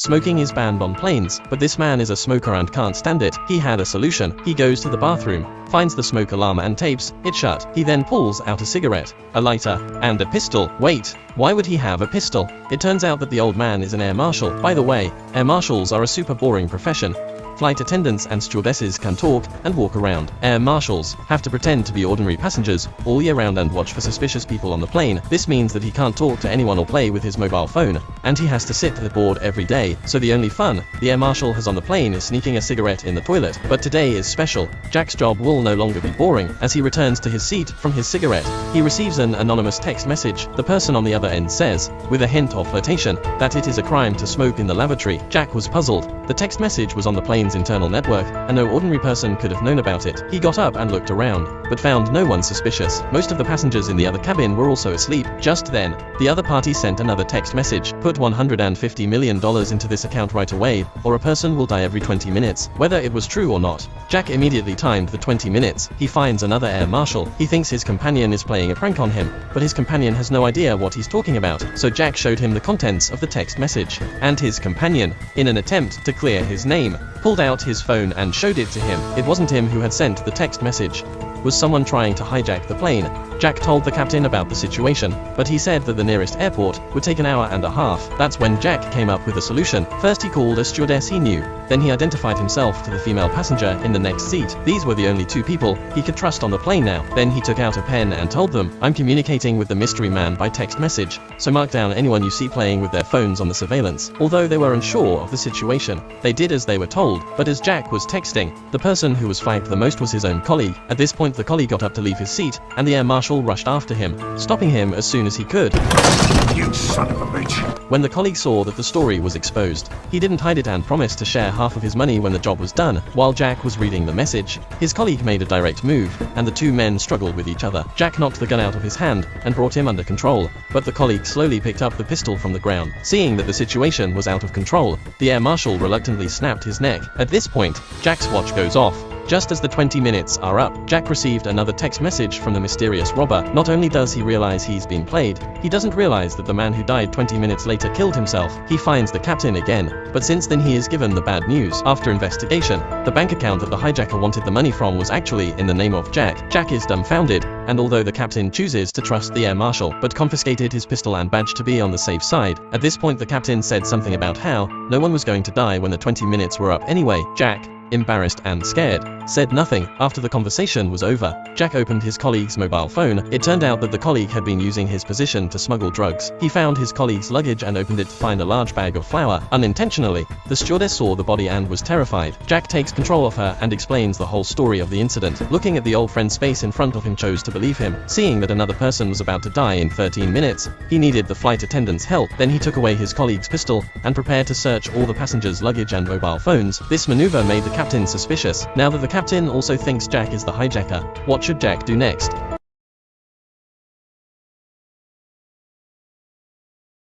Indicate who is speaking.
Speaker 1: Smoking is banned on planes, but this man is a smoker and can't stand it. He had a solution. He goes to the bathroom, finds the smoke alarm and tapes it shut. He then pulls out a cigarette, a lighter, and a pistol. Wait, why would he have a pistol? It turns out that the old man is an air marshal. By the way, air marshals are a super boring profession. Flight attendants and stewardesses can talk and walk around. Air marshals have to pretend to be ordinary passengers all year round and watch for suspicious people on the plane. This means that he can't talk to anyone or play with his mobile phone, and he has to sit aboard every day. So the only fun the air marshal has on the plane is sneaking a cigarette in the toilet. But today is special. Jack's job will no longer be boring. As he returns to his seat from his cigarette, he receives an anonymous text message. The person on the other end says, with a hint of flirtation, that it is a crime to smoke in the lavatory. Jack was puzzled. The text message was on the plane's internal network, and no ordinary person could have known about it. He got up and looked around, but found no one suspicious. Most of the passengers in the other cabin were also asleep. Just then, the other party sent another text message. Put $150 million into this account right away, or a person will die every 20 minutes. Whether it was true or not, Jack immediately timed the 20 minutes. He finds another air marshal. He thinks his companion is playing a prank on him, but his companion has no idea what he's talking about. So Jack showed him the contents of the text message, and his companion, in an attempt to clear his name, pulled out his phone and showed it to him. It wasn't him who had sent the text message. Was someone trying to hijack the plane? Jack told the captain about the situation, but he said that the nearest airport would take an hour and a half. That's when Jack came up with a solution. First he called a stewardess he knew, then he identified himself to the female passenger in the next seat. These were the only two people he could trust on the plane now. Then he took out a pen and told them, "I'm communicating with the mystery man by text message, so mark down anyone you see playing with their phones on the surveillance." Although they were unsure of the situation, they did as they were told, but as Jack was texting, the person who was flagged the most was his own colleague. At this point the colleague got up to leave his seat, and the air marshal rushed after him, stopping him as soon as he could.
Speaker 2: You son of a bitch.
Speaker 1: When the colleague saw that the story was exposed, he didn't hide it and promised to share half of his money when the job was done. While Jack was reading the message, his colleague made a direct move, and the two men struggled with each other. Jack knocked the gun out of his hand and brought him under control, but the colleague slowly picked up the pistol from the ground. Seeing that the situation was out of control, the air marshal reluctantly snapped his neck. At this point, Jack's watch goes off. Just as the 20 minutes are up, Jack received another text message from the mysterious robber. Not only does he realize he's been played, he doesn't realize that the man who died 20 minutes later killed himself. He finds the captain again, but since then he is given the bad news. After investigation, the bank account that the hijacker wanted the money from was actually in the name of Jack. Jack is dumbfounded, and although the captain chooses to trust the air marshal, but confiscated his pistol and badge to be on the safe side. At this point the captain said something about how no one was going to die when the 20 minutes were up anyway. Jack, embarrassed and scared, said nothing. After the conversation was over, Jack opened his colleague's mobile phone. It turned out that the colleague had been using his position to smuggle drugs. He found his colleague's luggage and opened it to find a large bag of flour. Unintentionally, the stewardess saw the body and was terrified. Jack takes control of her and explains the whole story of the incident. Looking at the old friend's face in front of him chose to believe him. Seeing that another person was about to die in 13 minutes, he needed the flight attendant's help. Then he took away his colleague's pistol and prepared to search all the passengers' luggage and mobile phones. This maneuver made the captain suspicious. Now that the captain also thinks Jack is the hijacker, what should Jack do next?